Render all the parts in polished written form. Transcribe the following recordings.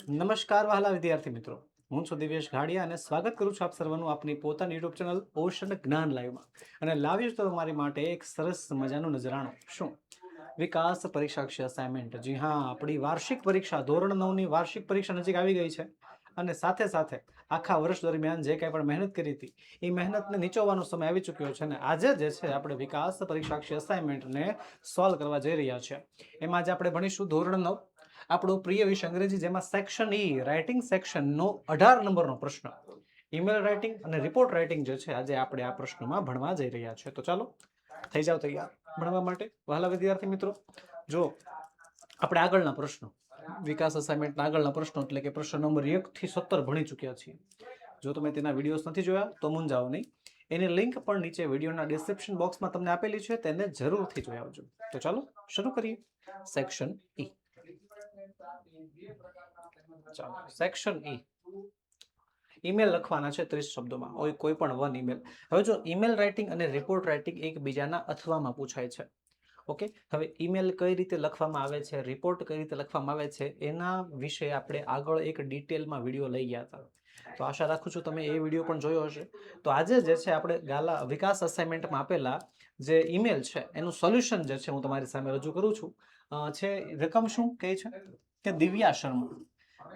નમસ્કાર વહાલા વિદ્યાર્થી મિત્રો, હું છું દિવ્યેશ ઘાડિયા અને સ્વાગત કરું છું આપ સર્વનું આપની પોતાની યુટ્યુબ ચેનલ ઓશન જ્ઞાન લાઈવમાં. અને લાવ્યું તો મારી માટે એક સરસ મજાનું નજરાણું. શું? વિકાસ પરીક્ષાક્ષી અસાઇનમેન્ટ. જી હા, આપણી વાર્ષિક પરીક્ષા ધોરણ 9ની વાર્ષિક પરીક્ષા નજીક આવી ગઈ છે. અને સાથે સાથે આખા વર્ષ દરમિયાન જે કાંઈ પણ મહેનત કરી હતી એ મહેનતને નીચોવવાનો સમય આવી ચૂક્યો છે. અને આજે જે છે આપણે વિકાસ પરીક્ષાક્ષી અસાઇનમેન્ટને સોલ્વ કરવા જઈ રહ્યા છીએ. એમાં જ આપણે ભણીશું ધોરણ 9, આપણો પ્રિય વિષય અંગ્રેજી, જેમાં સેક્શન ઈ રાઇટિંગ સેક્શનનો 18 નંબરનો પ્રશ્ન. ઈમેલ રાઇટિંગ અને રિપોર્ટ રાઇટિંગ જે છે આજે આપણે આ પ્રશ્નમાં ભણવા જઈ રહ્યા છે. તો ચાલો થઈ જાવ તૈયાર ભણવા માટે વહાલા વિદ્યાર્થી મિત્રો. જો આપણે આગળના પ્રશ્નો, વિકાસ અસાઇનમેન્ટના આગળના પ્રશ્નો એટલે કે પ્રશ્ન નંબર 1 થી 17 ભણી ચૂક્યા છીએ. જો તમે તેના વિડીયોઝ નથી જોયા તો મૂંઝાવો નહીં, એની લિંક પણ નીચે વિડીયોના ડિસ્ક્રિપ્શન બોક્સમાં તમને આપેલી છે, તેને જરૂરથી જોઈ આવજો. તો ચાલો શરૂ કરીએ. Section E. ચાલો, સેક્શન ઈ. ઈમેલ લખવાના છે 30 શબ્દોમાં, કોઈ પણ વન ઈમેલ. હવે જો ઈમેલ રાઇટિંગ અને રિપોર્ટ રાઇટિંગ એકબીજાના અથવામાં પૂછાય છે. ઓકે, હવે ઈમેલ કઈ રીતે લખવામાં આવે છે, રિપોર્ટ કઈ રીતે લખવામાં આવે છે, એના વિશે આપણે આગળ એક ડિટેલમાં વિડીયો લઈ ગયા હતા. તો આશા રાખું છું તમે એ વિડીયો પણ જોયો હશે. તો આજે જે છે આપણે ગાલા વિકાસ અસાઇનમેન્ટમાં આપેલા જે ઈમેલ છે એનું સોલ્યુશન જે છે હું તમારી સામે રજૂ કરું છું. છે રકમ શું કહે છે કે દિવ્યા શર્મા.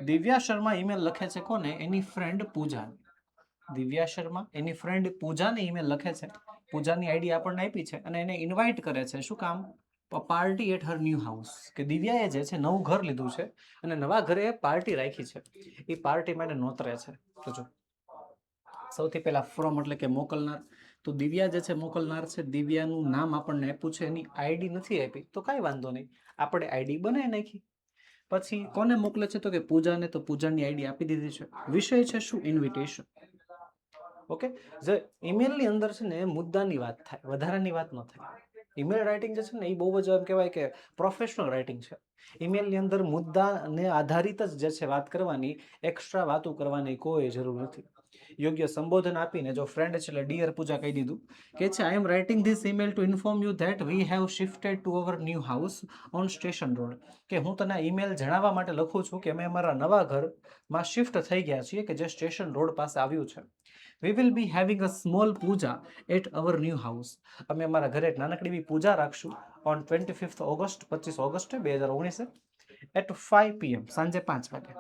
દિવ્યા શર્મા ઈમેલ લખે છે કોને? એની ફ્રેન્ડ પૂજા. દિવ્યા શર્મા એની ફ્રેન્ડ પૂજાને ઈમેલ લખે છે. પૂજાની આઈડી આપણને આપી છે અને એને ઇન્વાઇટ કરે છે. શું કામ? Party at her new house. કે દિવ્યાએ જે છે નવું ઘર લીધું છે અને નવા ઘરે પાર્ટી રાખી છે. એ પાર્ટી માટે નોતરે છે. તો જો સૌથી પહેલા ફ્રોમ એટલે કે મોકલનાર. તો દિવ્યા જે છે મોકલનાર છે. દિવ્યાનું નામ આપણને આપ્યું છે, એની આઈડી નથી આપી તો કાંઈ વાંધો નહીં, આપણે આઈડી બનાવી નાખી. પછી કોને મોકલે છે? તો કે પૂજાને. તો પૂજાની આઈડી આપી દીધી છે. વિષય છે શું? ઇન્વિટેશન. ઓકે, જે ઈમેલની અંદર છે ને મુદ્દાની વાત થાય, વધારાની વાત ન થાય. ઈમેલ રાઇટિંગ જે છે ને એ બહુ જ એમ કહેવાય કે પ્રોફેશનલ રાઇટિંગ છે. ઈમેલની અંદર મુદ્દાને આધારિત જ જે છે વાત કરવાની, એક્સ્ટ્રા વાતો કરવાની કોઈ જરૂર નથી. યોગ્ય સંબોધન આપીને જો ફ્રેન્ડ છે એટલે ડિયર પૂજા કહી દીધું કે છે I am writing this email to inform you that we have shifted to our new house on station road. કે હું તને ઈમેલ જણાવવા માટે લખું છું કે અમે અમારા નવા ઘરમાં શિફ્ટ થઈ ગયા છીએ કે જે સ્ટેશન રોડ પાસે આવ્યું છે. We will be having a small puja at our new house. અમે અમારા ઘરે એક નાનકડી એવી પૂજા રાખશું on 25 August, 25 August 2019 at 5 PM, સાંજે 5 વાગે.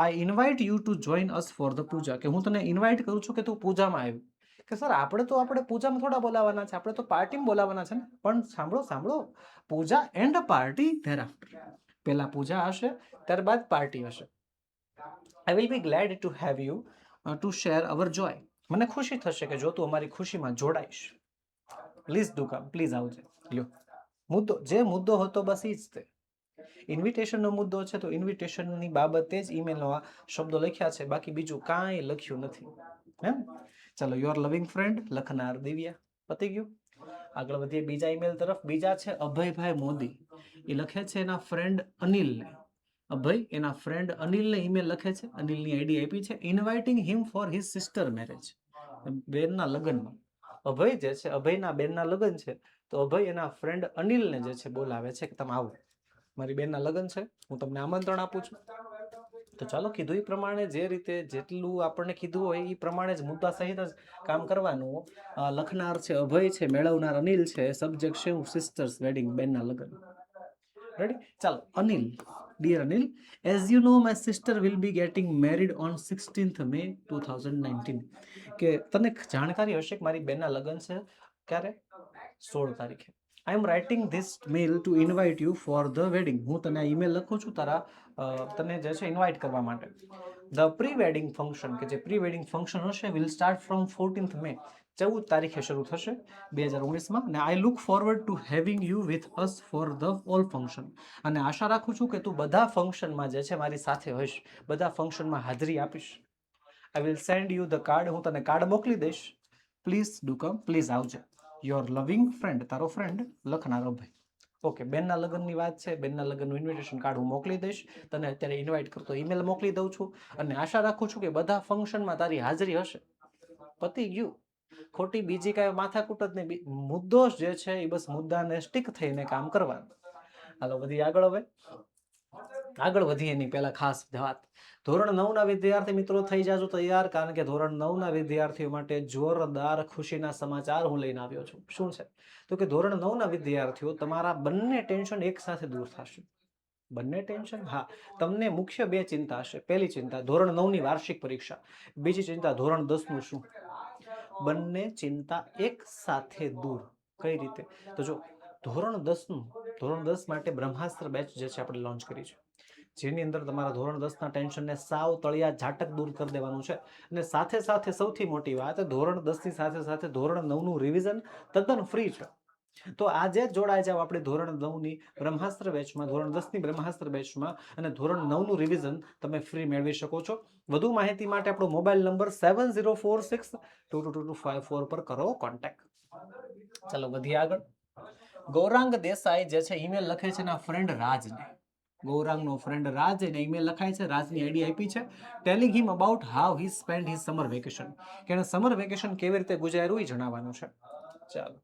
I invite you to join us for the puja. કે હું તને ઇન્વાઇટ કરું છું કે તું પૂજામાં આવ્યું. કે સર આપણે પૂજામાં થોડા બોલાવાના છે, આપણે તો પાર્ટીમાં બોલાવાના છે ને. પણ સાંભળો સાંભળો, puja and party there after. પહેલા પૂજા હશે, ત્યારબાદ પાર્ટી હશે. I will be glad to have you to share our joy. મને ખુશી થશે કે જો તું અમારી ખુશીમાં જોડાઈશ. પ્લીઝ ડુ કમ, પ્લીઝ આવજે. લ્યો, મુદ્દો જે મુદ્દો હતો બસ એ જ તે. ઇન્વિટેશનનો મુદ્દો છે તો ઇન્વિટેશનની બાબતે જ ઈમેલનો આ શબ્દો લખ્યા છે, બાકી બીજું કાંઈ લખ્યું નથી. એમ ચાલો, યોર લવિંગ ફ્રેન્ડ લખનાર દિવ્યા. પતી ગયું. આગળ વધીએ બીજા ઈમેલ તરફ. બીજા છે અભયભાઈ મોદી. એ લખે છે એના ફ્રેન્ડ અનિલને. અભય એના ફ્રેન્ડ અનિલને ઈમેલ લખે છે. અનિલની આઈડી આપી છે. Inviting him for his sister marriage. બેનના લગ્નમાં. અભય જે છે, અભયના બેનના લગ્ન છે તો અભય એના ફ્રેન્ડ અનિલને જે છે બોલાવે છે કે તમે આવો, મારી બેનના લગ્ન છે, હું તમને આમંત્રણ આપું છું. તો ચાલો, કીધું એ પ્રમાણે જે રીતે જેટલું આપણને કીધું હોય એ પ્રમાણે જ મુદ્દા સહિત જ કામ કરવાનું. લખનાર છે અભય છે, મેળવનાર અનિલ છે, સબ્જેક્ટ છે સિસ્ટર્સ વેડિંગ, બેનના લગ્ન. રેડી? ચાલો, Anil. Dear Anil, as you know my sister will be getting married on 16th May 2019. કે તને જાણકારી હશે કે મારી બેનના લગ્ન છે ક્યારે? 16 તારીખે. I am writing this mail to invite you for the wedding. હું તને આ ઈમેલ લખું છું તને જે છે ઇન્વાઇટ કરવા માટે. ધ પ્રી વેડિંગ ફંક્શન, કે જે પ્રી વેડિંગ ફંક્શન હશે, will start from 14th May, 14 તારીખે શરૂ થશે 2019માં. અને I look forward to having you with us for the all function. અને આશા રાખું છું કે તું બધા ફંક્શનમાં જે છે મારી સાથે હોઈશ, બધા ફંક્શનમાં હાજરી આપીશ. I will send you the card. હું તને કાર્ડ મોકલી દઈશ. પ્લીઝ ડુ કમ, પ્લીઝ આવજે. યોર લવિંગ ફ્રેન્ડ, તારો ફ્રેન્ડ લખનારો ભાઈ. ઓકે, બેનના લગ્નની વાત છે. બેનના લગ્નનું ઇન્વિટેશન કાર્ડ હું મોકલી દઈશ. તને અત્યારે ઇન્વાઇટ કરતો ઈમેલ મોકલી દઉં છું અને આશા રાખું છું કે બધા ફંક્શનમાં તારી હાજરી હશે. પતી ગયું. ખોટી બીજી કાંઈ માથાકૂટ જ નહીં. મુદ્દો જે છે એ બસ મુદ્દાને સ્ટીક થઈને કામ કરવાનું. હાલો, બધી આગળ. હવે આગળ વધીએ એની પહેલા ખાસ વાત, ધોરણ 9 ના વિદ્યાર્થી મિત્રો થઈ જાજો તૈયાર, કારણ કે ધોરણ 9 ના વિદ્યાર્થીઓ માટે જોરદાર ખુશીના સમાચાર હું લઈને આવ્યો છું. શું છે? તો કે ધોરણ 9 ના વિદ્યાર્થીઓ તમારા બંને ટેન્શન એક સાથે દૂર થશે. બંને ટેન્શન, હા, તમને મુખ્ય બે ચિંતા હશે. પહેલી ચિંતા ધોરણ 9 ની વાર્ષિક પરીક્ષા, બીજી ચિંતા ધોરણ 10 નું શું. બંને ચિંતા એક સાથે દૂર. કઈ રીતે? તો જો ધોરણ 10 માટે બ્રહ્માસ્ત્ર બેચ જે છે આપણે લોન્ચ કરી છે, જેની અંદર તમારા ધોરણ 10 ના ટેન્શનને સાવ તળિયા ઝાટક દૂર કરી દેવાનું છે. અને સાથે સાથે સૌથી મોટી વાત, ધોરણ 10 ની સાથે સાથે ધોરણ 9 નું રિવિઝન તદ્દન ફ્રી છે. તો આજે જોડાઈ જાવ આપણે ધોરણ 9 ની બ્રહ્માસ્ત્ર બેચમાં, ધોરણ 10 ની બ્રહ્માસ્ત્ર બેચમાં, અને ધોરણ 9 નું રિવિઝન તમે ફ્રી મેળવી શકો છો. વધુ માહિતી માટે આપણો મોબાઈલ નંબર 7046222254 પર કરો કોન્ટેક્ટ. ચાલો વધીએ આગળ. ગૌરાંગ દેસાઈ જે છે ઈમેલ લખે છે એના ફ્રેન્ડ રાજને. ગૌરાંગનો ફ્રેન્ડ રાજ, એને ઈમેલ લખાય છે, રાજની આઈડી આપી છે, telling him about how he spend his summer vacation, કે એને સમર વેકેશન કેવી રીતે ગુજાર્યું એ જણાવવાનું છે. ચાલો,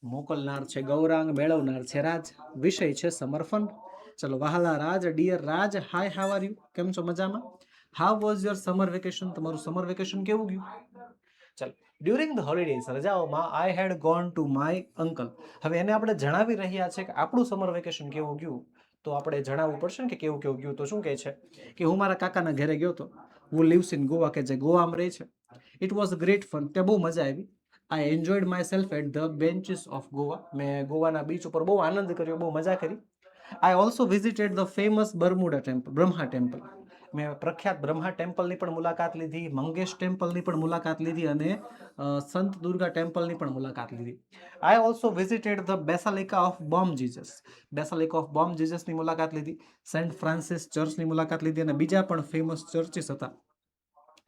મોકલનાર છે ગૌરાંગ, મેળવનાર છે રાજ, વિષય છે સમર ફન. ચલો, વહાલા Raj, dear Raj, hi how are you, કેમ છો? મજામાં. How was your summer vacation, તમારું સમર વેકેશન કેવું ગયું? ચાલો, ડ્યુરિંગ ધ હોલિડેઝ, રજાઓમાં, I had gone to my uncle. હવે એને આપણે જણાવી રહ્યા છે કે આપણું સમર વેકેશન કેવું ગયું, તો આપણે જણાવવું પડશે ને કે કેવું કેવું ગયું. તો શું કહે છે કે હું મારા કાકાના ઘરે ગયો હતો, હું લિવ્સ ઇન ગોવા, કે જે ગોવામાં રહે છે. ઇટ વોઝ ગ્રેટ ફન, ત્યાં બહુ મજા આવી. I enjoyed my self at the benches of Goa, મેં ગોવાના બીચ ઉપર બહુ આનંદ કર્યો, બહુ મજા કરી. આઈ also visited the famous Bermuda temple, Brahma temple, મેં પ્રખ્યાત બ્રહ્મા ટેમ્પલની પણ મુલાકાત લીધી, મંગેશ ટેમ્પલની પણ મુલાકાત લીધી, અને સંત દુર્ગા ટેમ્પલની પણ મુલાકાત લીધી. I also visited the basilica of Bom Jesus, basilica of Bom જીસસની મુલાકાત લીધી, સેન્ટ ફ્રાન્સિસ ચર્ચની મુલાકાત લીધી, અને બીજા પણ ફેમસ ચર્ચિસ હતા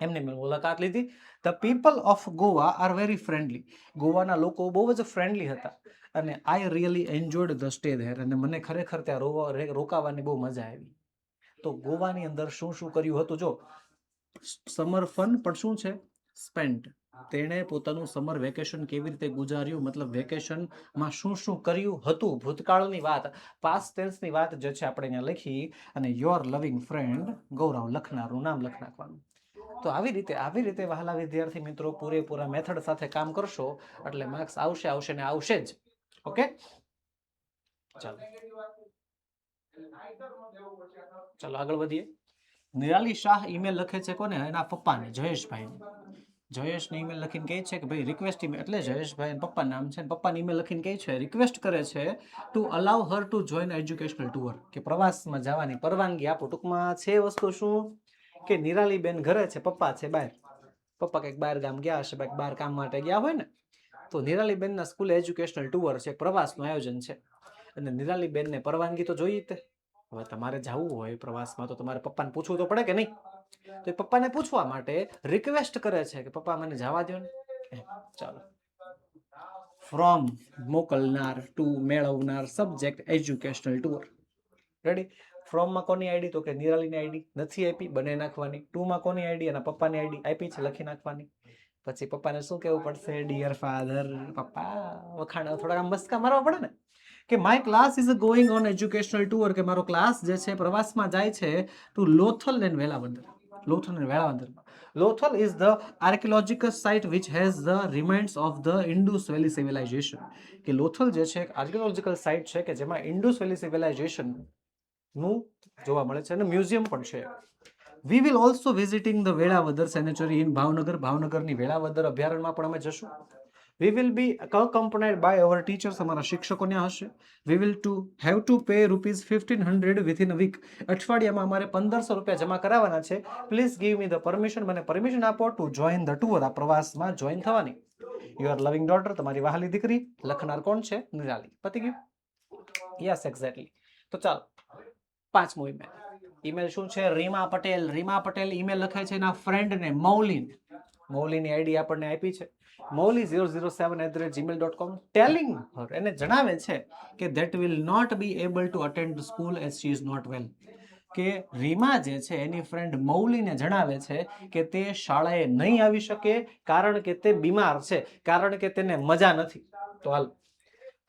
એમની મુલાકાત લીધી. The people of Goa are very friendly, ગોવાના લોકો બહુ જ ફ્રેન્ડલી હતા, અને I really enjoyed the stay there, અને મને ખરેખર ત્યાં રોકાવાની બહુ મજા આવી. તો ગોવાની અંદર શું શું કર્યું હતું? જો સમર ફન, પણ શું છે? સ્પેન્ટ. તેણે પોતાનું સમર વેકેશન કેવી રીતે ગુજાર્યું, મતલબ વેકેશનમાં શું શું કર્યું હતું, ભૂતકાળની વાત, પાસ્ટ ટેન્સની વાત જે છે આપણે અહીંયા લખી, અને યોર લવિંગ ફ્રેન્ડ ગૌરવ લખનારનું નામ લખ નાખવાનું. તો આવી રીતે વહાલા વિદ્યાર્થી મિત્રો પૂરેપૂરા મેથડ સાથે કામ કરશો એટલે માર્ક્સ આવશે ને આવશે જ. ઓકે, ચાલો આગળ વધીએ. નિરાલી શાહ ઈમેલ લખે છે કોને? એના પપ્પાને, જયેશભાઈ. જયેશને ઈમેલ લખીને કહે છે કે ભાઈ રિક્વેસ્ટ ઈમેલ, એટલે જયેશભાઈ પપ્પા નામ છે, પપ્પાને ઈમેલ લખીને કહે છે, રિક્વેસ્ટ કરે છે to allow her to join educational tour, કે પ્રવાસમાં જવાની પરવાનગી આપો. ટૂંકમાં છે વસ્તુ શું કે નિરાલી બેન ઘરે છે, પપ્પા છે બહાર, પપ્પા કંઈક બહાર ગામ ગયા હશે, બહાર કામ માટે ગયા હોય ને, તો નિરાલી બેનના સ્કૂલે એજ્યુકેશનલ ટુર છે, પ્રવાસનું આયોજન છે, અને નિરાલી બેનને પરવાનગી તો જોઈએ તે. હવે તમારે જવું હોય પ્રવાસમાં તો તમારે પપ્પાને પૂછવું તો પડે કે નહીં? તો એ પપ્પાને પૂછવા માટે રિક્વેસ્ટ કરે છે કે પપ્પા મને જવા દો ને. ચાલો, ફ્રોમ મોકલનાર, ટુ મેળવનાર, સબ્જેક્ટ એજ્યુકેશનલ ટુર. રેડી? ફ્રોમમાં કોની આઈડી? તો કે નિરાલીની આઈડી નથી આપી, બને નાખવાની. ટુમાં કોની આઈડી? અને પપ્પાની આઈડી આપી છે, લખી નાખવાની. પછી પપ્પાને શું કહેવું પડશે? ડિયર ફાધર, પપ્પા વખાણ થોડા આમ મસ્કા મારવા પડે ને, કે my class is going on educational tour, કે મારો ક્લાસ જે છે પ્રવાસમાં જાય છે ટુ લોથલ એન્ડ વેલાવંદર. લોથલ અને વેળાવંદરમાં. Lothal is the archaeological site which has the reminds of the Indus valley civilisation, કે લોથલ જે છે એક આર્કિયોલોજીકલ સાઇટ છે કે જેમાં ઇન્ડસ વેલી સિવિલાઇઝેશન નું જોવા મળે છે, અને મ્યુઝિયમ પણ છે. We will also visiting the Velavadar sanctuary in Bhavnagar, ભાવનગરની વેળાવદર અભયારણ્યમાં પણ અમે જશું. We will be accompanied by our teachers, અમારા શિક્ષકો ત્યાં હશે. We will have to pay ₹1500 within a week, અઠવાડિયામાં અમારે 1500 રૂપિયા જમા કરાવવાના છે. Please give me the permission, મને પરમિશન આપો ટુ જોઈન ધ ટુર, આ પ્રવાસમાં જોઈન થવાની. યુઅર લવિંગ ડોટર, તમારી વહાલી દીકરી. લખનાર કોણ છે? નિરાલી. પતી ગયું? Yes, exactly. તો ચાલો, પાંચમો ઈમેલ શું છે? રીમા પટેલ. રીમા પટેલ ઈમેલ લખે છે એના ફ્રેન્ડને મૌલિન. મૌલીની આઈડી આપણને આપી છે, mauli007@gmail.com, ટેલિંગ હર, એને જણાવે છે કે that will not be able to attend school as she is not well, કે રીમા જે છે એની ફ્રેન્ડ મૌલીને જણાવે છે કે તે શાળાએ નહીં આવી શકે કારણ કે તે બીમાર છે, કારણ કે તેને મજા નથી. તો હાલ,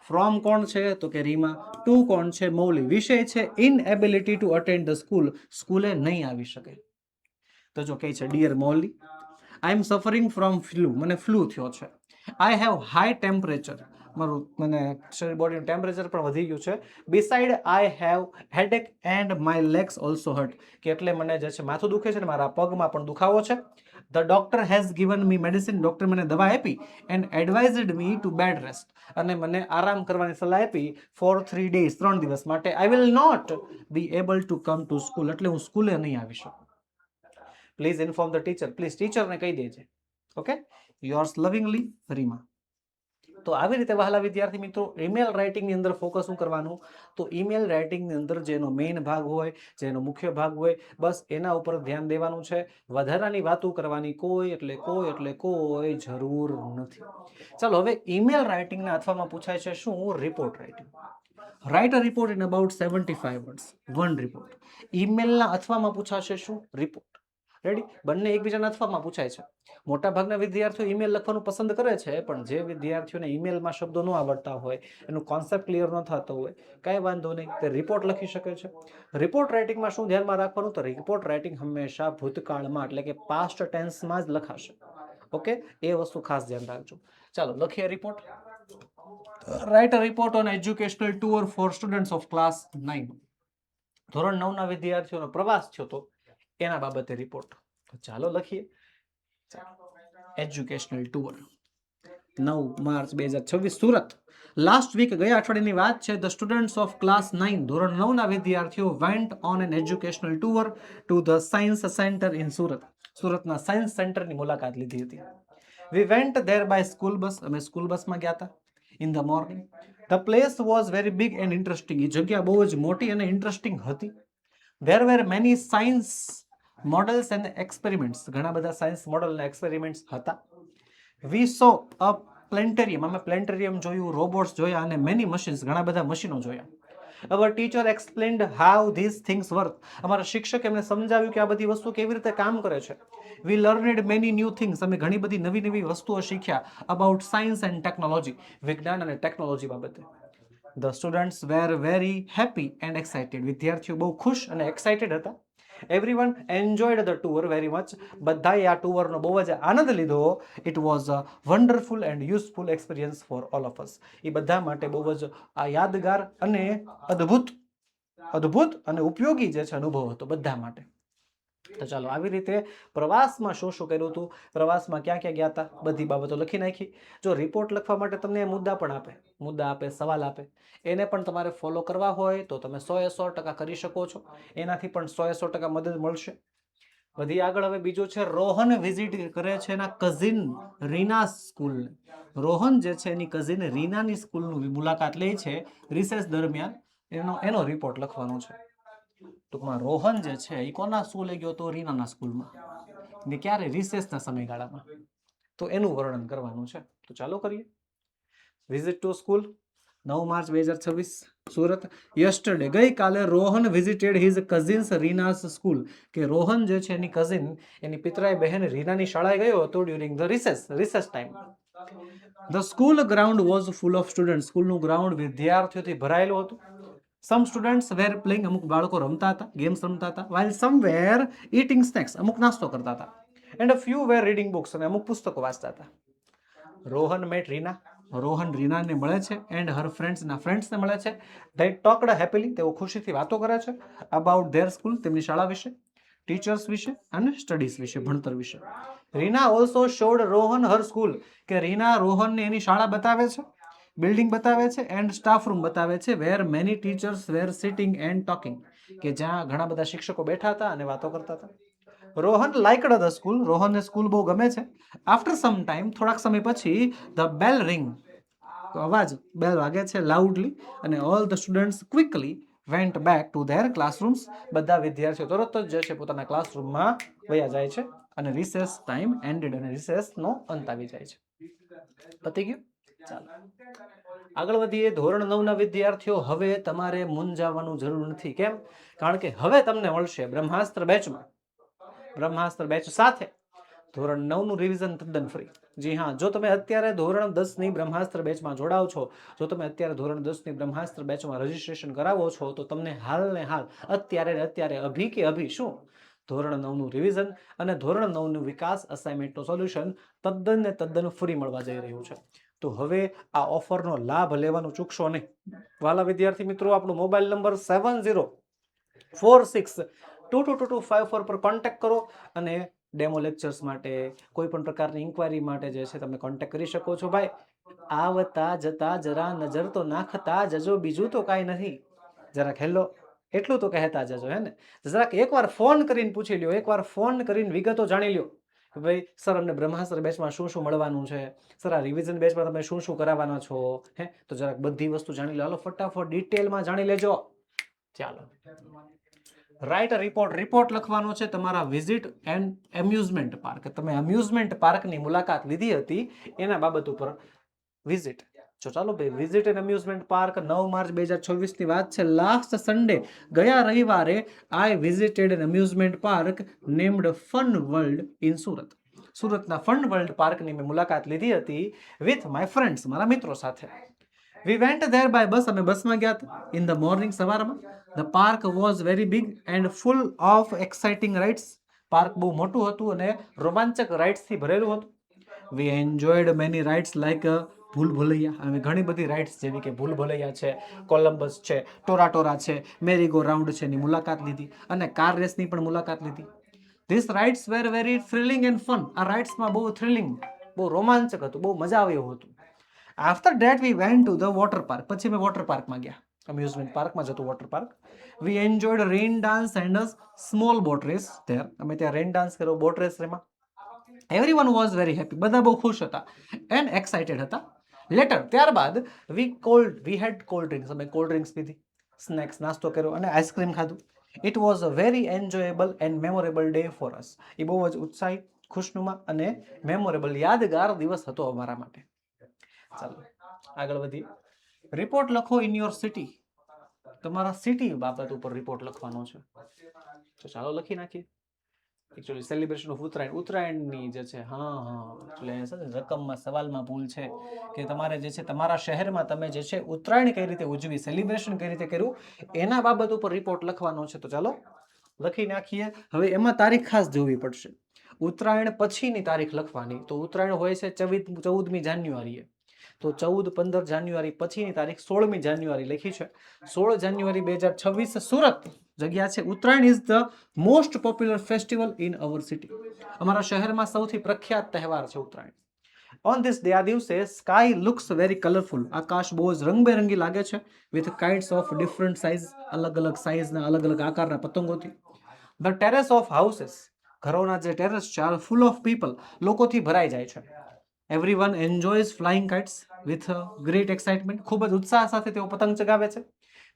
ફ્રોમ કોણ છે તો કે રીમા, ટુ કોણ છે મૌલી, વિષય છે inability to attend the school, સ્કૂલે નહીં આવી શકે. તો જો કે છે dear Mauli, I am suffering from flu, મને ફ્લુ થયો છે. આઈ હેવ હાઈ ટેમ્પરેચર, મારું મને શરીર બોડીનું ટેમ્પરેચર પણ વધી ગયું છે. Beside I have headache and my legs also hurt, કે એટલે મને જે છે માથું દુખે છે ને મારા પગમાં પણ દુખાવો છે. The doctor has given me medicine, doctor મને દવા આપી. And advised me to bed rest, અને મને આરામ કરવાની સલાહ આપી. ફોર 3 days, 3 દિવસ માટે. I will not be able to come to school, એટલે હું સ્કૂલે નહીં આવી શકું. Please inform the teacher, please ટીચરને કહી દેજે. Okay, yours lovingly Reema. તો આવી રીતે વહાલા વિદ્યાર્થી મિત્રો, ઈમેલ રાઇટિંગની અંદર ફોકસ શું કરવાનું, તો ઈમેલ રાઇટિંગની અંદર જેનો મેઇન ભાગ હોય, જેનો મુખ્ય ભાગ હોય, બસ એના ઉપર ધ્યાન દેવાનું છે. વધારાની વાતો કરવાની કોઈ જરૂર નથી. ચાલો હવે ઈમેલ રાઇટિંગના અથવામાં પૂછાય છે શું, report writing. Write a report in about 75 words, one report. ઈમેલના અથવામાં પૂછાશે શું, રિપોર્ટ. રેડી, બંને એકબીજાના અથવામાં પૂછાય છે. મોટા ભાગના વિદ્યાર્થીઓ ઈમેલ લખવાનું પસંદ કરે છે, પણ જે વિદ્યાર્થીઓને ઈમેલમાં શબ્દો ન આવડતા હોય, એનું કોન્સેપ્ટ ક્લિયર ન થતો હોય, કાંઈ વાંધો નહીં, તે રિપોર્ટ લખી શકે છે. રિપોર્ટ રાઇટિંગમાં શું ધ્યાનમાં રાખવાનું, તો રિપોર્ટ રાઇટિંગ હંમેશા ભૂતકાળમાં એટલે કે પાસ્ટ ટેન્સમાં જ લખાશે. ઓકે, એ વસ્તુ ખાસ ધ્યાન રાખજો. ચાલો લખીએ report. Write a report on educational tour for students of class 9, ધોરણ 9 ના વિદ્યાર્થીઓનો પ્રવાસ થયો તો એના બાબતે રિપોર્ટ. ચાલો લખીએ. Educational tour 9 March 2026 Surat. Last week, ગયા અઠવાડિયાની વાત છે. ધ સ્ટુડન્ટ્સ ઓફ ક્લાસ 9, ધોરણ 9 ના વિદ્યાર્થીઓ went on an educational tour to the science centre in Surat, સુરતના સાયન્સ સેન્ટરની મુલાકાત લીધી હતી. We went there by school bus, અમે સ્કૂલ બસમાં ગયા હતા. In the morning, the place was very big and interesting, એ જગ્યા બહુ જ મોટી અને ઇન્ટરેસ્ટિંગ હતી. There were many science models and experiments, ઘણા બધા સાયન્સ મોડલ અને એક્સપેરિમેન્ટ્સ હતા. વી સો અ પ્લેનેટરિયમ, અમે પ્લેનેટરિયમ જોયું, રોબોટ્સ જોયા અને મેની મશીન્સ, ઘણા બધા મશીનો જોયા. Our teacher explained how this things work, અમારા શિક્ષક એમને સમજાવ્યું કે આ બધી વસ્તુ કેવી રીતે કામ કરે છે. વી લર્નેડ મેની ન્યૂ થિંગ્સ, અમે ઘણી બધી નવી વસ્તુઓ શીખ્યા. અબાઉટ સાયન્સ એન્ડ ટેકનોલોજી, વિજ્ઞાન અને ટેકનોલોજી બાબતે. The students were very happy and excited, વિદ્યાર્થીઓ બહુ ખુશ અને એક્સાઇટેડ હતા. Everyone enjoyed the tour very much, બધાએ આ ટૂરનો બહુ જ આનંદ લીધો. It was a wonderful and useful experience for all of us, એ બધા માટે બહુ જ આ યાદગાર અને અદ્ભુત અને ઉપયોગી જે છે અનુભવ હતો બધા માટે. તો ચાલો આવી રીતે પ્રવાસમાં શું કર્યું હતું, પ્રવાસમાં ક્યાં ગયા હતા, બધી બાબતો લખી નાખી. જો રિપોર્ટ લખવા માટે તમને મુદ્દા પણ આપે, સવાલ આપે, એને પણ તમારે ફોલો કરવા હોય તો તમે 100% કરી શકો છો. એનાથી પણ 100% મદદ મળશે. વધી આગળ. હવે બીજું છે, રોહન વિઝિટ કરે છે એના કઝિન રીના સ્કૂલ. રોહન જે છે એની કઝિન રીનાની સ્કૂલની મુલાકાત લે છે રિસેસ દરમિયાન, એનો રિપોર્ટ લખવાનો છે. ટૂંકમાં રોહન જે છે એ કોના સ્કૂલે ગયો તો, રીનાના સ્કૂલમાં, ને ક્યારે, રિસેસના સમયગાળામાં. તો એનું વર્ણન કરવાનું છે. તો ચાલો કરીએ. Visit to school 9 March 2026 Surat. Yesterday, ગઈકાલે Rohan visited his cousins Reena's school, કે રોહન જે છે એની કઝિન, એની પિતરાઈ બહેન રીનાની શાળાએ ગયો હતો during the recess time. The school ground was full of student, સ્કૂલનું ગ્રાઉન્ડ વિદ્યાર્થીઓથી ભરાયેલું હતું. સમ સ્ટુડન્ટ્સ વેર પ્લેઇંગ, અમુક બાળકો રમતા હતા, ગેમ્સ રમતા હતા. While some were eating snacks, અમુક નાસ્તો કરતા હતા. And a few were reading books, અને અમુક પુસ્તકો વાંચતા હતા. રોહન મેટ રીના, રોહન રીનાને મળે છે. એન્ડ હર ફ્રેન્ડ્સના ફ્રેન્ડ્સને મળે છે. ધે ટોકડ હેપીલી, તેઓ ખુશીથી વાતો કરે છે. અબાઉટ ધેર સ્કૂલ, તેમની શાળા વિશે, ટીચર્સ વિશે અને સ્ટડીઝ વિશે, ભણતર વિશે. Reena also showed Rohan her school, કે રીના રોહનને એની શાળા બતાવે છે, બિલ્ડિંગ બતાવે છે, એન્ડ સ્ટાફ રૂમ બતાવે છે. Where many teachers were sitting and talking, કે જ્યાં ઘણા બધા શિક્ષકો બેઠા હતા અને વાતો કરતા હતા. રોહન લાઇકડ ધ સ્કૂલ, રોહનને સ્કૂલ બહુ ગમે છે. આફ્ટર સમ ટાઈમ, થોડાક સમય પછી, ધ બેલ રિંગ, અવાજ બેલ વાગે છે લાઉડલી, અને all the students quickly went back to there classrooms, બધા વિદ્યાર્થીઓ તરત જ જે છે પોતાના ક્લાસરૂમમાં વયા જાય છે. અને રિસેસ ટાઈમ એન્ડેડ, અને રિસેસનો અંત આવી જાય છે. પતી ગયું. ચાલો આગળ વધીએ. ધોરણ 9 ના વિદ્યાર્થીઓ, હવે તમારે મૂંઝાવવાનું જરૂર નથી. કેમ? કારણ કે હવે તમને મળશે બ્રહ્માસ્ત્ર બેચમાં, બ્રહ્માસ્ત્ર બેચ સાથે ધોરણ 9 નું રિવિઝન તદ્દન ફ્રી. જી હા, જો તમે અત્યારે ધોરણ 10 ની બ્રહ્માસ્ત્ર બેચમાં જોડાવ છો, જો તમે અત્યારે ધોરણ 10 ની બ્રહ્માસ્ત્ર બેચમાં રજીસ્ટ્રેશન કરાવો છો, તો તમને હાલ ને હાલ અત્યારે અભી કે અભી શું ધોરણ 9 નું રિવિઝન અને ધોરણ 9 નું વિકાસ અસાઇનમેન્ટનું સોલ્યુશન તદ્દન ને તદ્દન ફ્રી મળવા જઈ રહ્યું છે. તો હવે આ ઓફરનો લાભ લેવાનું ચૂકશો નહીં. વાલા વિદ્યાર્થી મિત્રો, આપણો મોબાઈલ નંબર 7046222254 પર કોન્ટેક્ટ કરો અને ડેમો લેક્ચર્સ માટે, કોઈ પણ પ્રકારની ઇન્ક્વાયરી માટે જે છે તમે કોન્ટેક્ટ કરી શકો છો. ભાઈ, આવતા જતા જરા નજર તો નાખતા જજો, બીજું તો કાંઈ નથી. જરાક હેલો એટલું તો કહેતા જજો, હે ને. જરાક એકવાર ફોન કરીને પૂછી લ્યો, એકવાર ફોન કરીને વિગતો જાણી લ્યો. ભાઈ સર, અમને બ્રહ્માસ્ત્ર બેચમાં શું શું મળવાનું છે, સર આ રિવિઝન બેચમાં તમે શું શું કરાવવાના છો, હે, તો જરાક બધી વસ્તુ જાણી લો. હાલો ફટાફટ ડિટેલમાં જાણી લેજો. ચાલો, રાઇટ અ રિપોર્ટ. રિપોર્ટ લખવાનો છે તમારા વિઝિટ એન્ડ એમ્યુઝમેન્ટ પાર્ક. તમે એમ્યુઝમેન્ટ પાર્કની મુલાકાત લીધી હતી એના બાબત ઉપર વિઝિટ. જો ચાલો ભાઈ, visit and amusement park 9 March 2024 ની વાત છે. લાસ્ટ સન્ડે, ગયા રવિવારે, I visited an amusement park named fun world in Surat. સુરતના ફન વર્લ્ડ પાર્કની મેં મુલાકાત લીધી હતી વિથ માય ફ્રેન્ડ્સ, મારા મિત્રો સાથે. We went there by bus. અમે બસમાં ગયા હતા ઇન ધ મોર્નિંગ, સવારમાં. The park was very big and full of exciting rides. પાર્ક બહુ મોટું હતું અને રોમાંચક રાઇડ્સથી ભરેલું હતું. We enjoyed many rides like Bhool Bhulaiya. અમે ઘણી બધી રાઇડ્સ જેવી કે ભૂલ ભુલૈયા છે, કોલમ્બસ છે, ટોરા છે, મેરી ગો રાઉન્ડ છે એની મુલાકાત લીધી અને કાર રેસની પણ મુલાકાત લીધી. This rides wear very thrilling and fun. આ રાઇડ્સમાં બહુ થ્રિલિંગ, બહુ રોમાંચક હતું, બહુ મજા આવે એવું હતું. After that we went to the water park. પછી અમે વોટર પાર્કમાં ગયા. અમ્યુઝમેન્ટ પાર્કમાં જતું water park. We enjoyed rain dance and a small boat race there. અમે ત્યાં રેઇન ડાન્સ કર્યો, બોટ રેસ એમાં. Everyone was very happy. બધા બહુ ખુશ હતા એન્ડ એક્સાઇટેડ હતા. લેટર, ત્યારબાદ વી હેડ કોલ્ડ ડ્રિંક્સ. અમે કોલ્ડ ડ્રિંક્સ પીધી, સ્નેક્સ નાસ્તો કર્યો અને આઈસ્ક્રીમ ખાધું. It was a very enjoyable and memorable day for us. એ બહુ જ ઉત્સાહી, ખુશનુમા અને મેમોરેબલ, યાદગાર દિવસ હતો અમારા માટે. ચાલો આગળ વધીએ. રિપોર્ટ લખો ઇન યોર સિટી. તમારા સિટી બાબત ઉપર રિપોર્ટ લખવાનો છે. તો ચાલો લખી નાખીએ. એકચ્યુઅલી સેલિબ્રેશન ઓફ ઉત્તરાયણ, ઉત્તરાયણની જે છે, રકમમાં સવાલમાં ભૂલ છે કે તમારે જે છે તમારા શહેરમાં તમે જે છે ઉત્તરાયણ કઈ રીતે ઉજવી, સેલિબ્રેશન કઈ રીતે કર્યું, એના બાબત ઉપર રિપોર્ટ લખવાનો છે. તો ચાલો લખી નાખીએ. હવે એમાં તારીખ ખાસ જોવી પડશે. ઉત્તરાયણ પછીની તારીખ લખવાની. તો ઉત્તરાયણ હોય છે 14મી જાન્યુઆરીએ. તો 14-15 જાન્યુઆરી પછીની તારીખ 16મી જાન્યુઆરી લખી છે. 16 જાન્યુઆરી 2026, સુરત. જગ્યા છે. Uttarayan is the most popular festival in our city. અમારા શહેરમાં સૌથી પ્રખ્યાત તહેવાર છે ઉત્તરાયણ. ઓન ધીસ ડે, આ દિવસે, સ્કાય લુક્સ વેરી કલરફુલ. આકાશ બહુ જ રંગબેરંગી લાગે છે. With kites of different size. અલગ અલગ સાઇઝના, અલગ અલગ આકારના પતંગોથી. The terrace of houses. ઘરોના જે ટેરેસ છે આર ફૂલ ઓફ પીપલ. લોકોથી ભરાઈ જાય છે. Everyone enjoys flying kites with great excitement. ખૂબ જ ઉત્સાહ સાથે તેઓ પતંગ ચગાવે છે.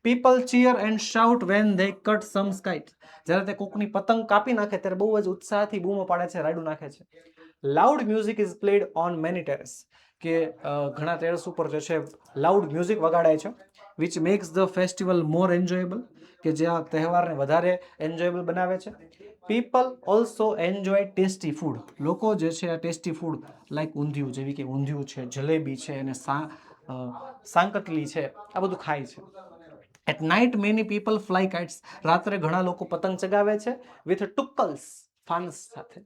People cheer and shout when they cut some kite. જ્યારે તે કોકની પતંગ કાપી નાખે ત્યારે બહુ જ ઉત્સાહથી બૂમો પાડે છે, રાયડું નાખે છે. Loud music is played on many terrace. કે ઘણા ટેરેસ ઉપર જે છે લાઉડ મ્યુઝિક વગાડાય છે. Which max the festival more enjoyable. કે જે આ તહેવારને વધારે એન્જોયેબલ બનાવે છે. People also enjoy tasty food. લોકો જે છે આ ટેસ્ટી ફૂડ લાઈક ઊંધિયું, જેવી કે ઊંધિયું છે, જલેબી છે અને સાંકટલી છે, આ બધું ખાય છે. At night many people fly kites. રાત્રે ઘણા લોકો પતંગ ચગાવે છે વિથ ટુક્કલ્સ, ફાનસ સાથે.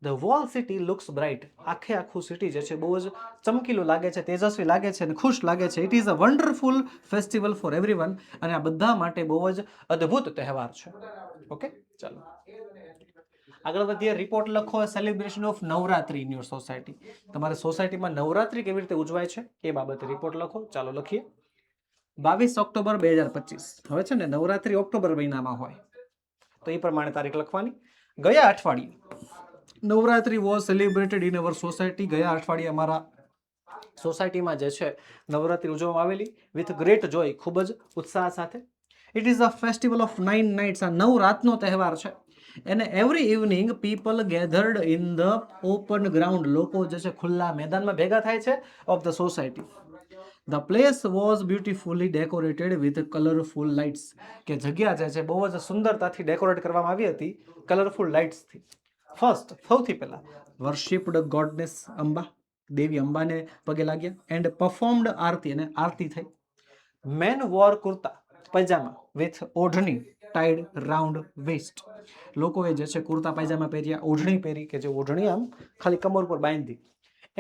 The whole city looks bright. આખું સિટી જે છે બહુ જ ચમકીલું લાગે છે, તેજસ્વી લાગે છે અને ખુશ લાગે છે. It is a wonderful festival four everyone. અને આ બધા માટે બહુ જ અદ્ભુત તહેવાર છે. ઓકે, ચાલો આગળ વધીએ. રિપોર્ટ લખો celebration of Navratri in your society. તમારી સોસાયટીમાં નવરાત્રી કેવી રીતે ઉજવાય છે એ બાબતે રિપોર્ટ લખો. ચાલો લખીએ. 22 ઓક્ટોબર 2025. હવે છે ને નવરાત્રી ઓક્ટોબર મહિનામાં હોય, તો એ પ્રમાણે તારીખ લખવાની. ગયા અઠવાડિયે Navratri was celebrated in our society. ગયા અઠવાડિયે અમારા સોસાયટીમાં જે છે નવરાત્રી ઉજવવામાં આવેલી વિથ ગ્રેટ જોય, ખૂબ જ ઉત્સાહ સાથે. It is a festival of 9 nights. આ 9 રાતનો તહેવાર છે. અને every evening people gathered in the open ground. લોકો જે છે ખુલ્લા મેદાનમાં ભેગા થાય છે of the society. The place was beautifully decorated with colourful lights. કે જગ્યા જે છે બહુ જ સુંદરતાથી ડેકોરેટ કરવામાં આવી હતી કલરફુલ લાઇટ્સથી. ફર્સ્ટ સૌથી પહેલા વર્શિપ્ડ ગોડનેસ અંબા, દેવી અંબાને પગે લાગ્યા એન્ડ પરફોર્મ્ડ આરતી, અને આરતી થઈ. Men wore kurta pyjama with odhani tied round waist, લોકોએ જે છે કુર્તા પાયજામા પહેર્યા, ઓઢણી પહેરી કે જે ઓઢણી આમ ખાલી કમર પર બાંધી.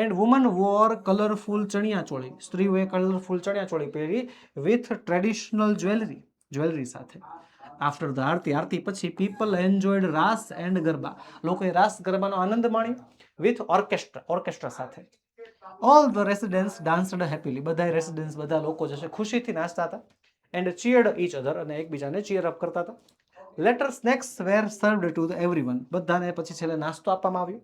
એન્ડ વુમન વોર કલરફુલ ચણિયા ચોળી, સ્ત્રીઓએ કલરફુલ ચણિયા ચોળી પહેરી વિથ ટ્રેડિશનલ જ્વેલરી સાથે. આફ્ટર ધ આરતી, આરતી પછી people enjoyed raas and garba, લોકોએ રાસ ગરબાનો આનંદ માણ્યો વિથ ઓર્કેસ્ટ્રા સાથે. All the residents danced happily, બધા રેસિડેન્ટ્સ બધા લોકો જે છે ખુશીથી નાચતા હતા. એન્ડ ચીયર્ડ ઈચ અધર, અને એકબીજાને ચીયર અપ કરતા હતા. Later snacks were served to the everyone, બધાને પછી છેલ્લે નાસ્તો આપવામાં આવ્યો.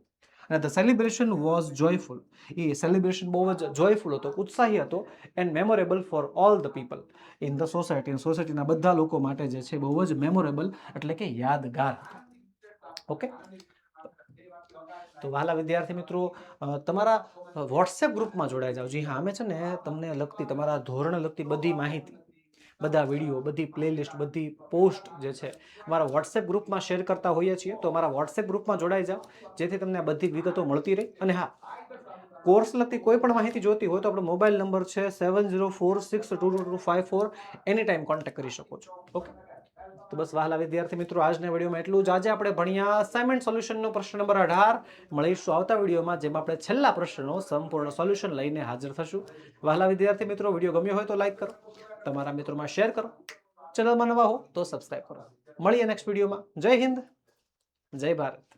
અને ધ સેલિબ્રેશન વોઝ જોયફુલ, એ સેલિબ્રેશન બહુ જ જોયફુલ હતો, ઉત્સાહી હતો. And memorable for all the people in the society, સોસાયટીના બધા લોકો માટે જે છે બહુ જ મેમોરેબલ એટલે કે યાદગાર. ઓકે, તો વહાલા વિદ્યાર્થી મિત્રો, તમારા વોટ્સએપ ગ્રુપમાં જોડાઈ જાઓ. જી હા, અમે છે ને તમને લગતી, તમારા ધોરણ લગતી બધી માહિતી, બધા વિડીયો, બધી પ્લેલિસ્ટ, બધી પોસ્ટ જે છે અમારા વોટ્સએપ ગ્રુપમાં શેર કરતા હોઈએ છીએ. તો અમારા વોટ્સએપ ગ્રુપમાં જોડાઈ જાઓ, જેથી તમને બધી વિગતો મળતી રહે. અને હા, કોર્સ લગતી કોઈ પણ માહિતી જોતી હોય તો આપણો મોબાઈલ નંબર છે 7046222254, એની ટાઈમ કોન્ટેક્ટ કરી શકો છો. ઓકે, તો બસ વહાલા વિદ્યાર્થી મિત્રો, આજના વિડીયોમાં એટલું જ. આજે આપણે ભણ્યા અસાઇનમેન્ટ સોલ્યુશનનો પ્રશ્ન નંબર 18. મળીશું આવતા વિડીયોમાં, જેમાં આપણે છેલ્લા પ્રશ્નનો સંપૂર્ણ સોલ્યુશન લઈને હાજર થશું. વહાલા વિદ્યાર્થી મિત્રો, વિડીયો ગમ્યો હોય તો લાઈક કરો, તમારા મિત્રોમાં શેર કરો, ચેનલમાં નવા હો તો સબસ્ક્રાઇબ કરો. મળીએ નેક્સ્ટ વિડીયોમાં. જય હિન્દ, જય ભારત.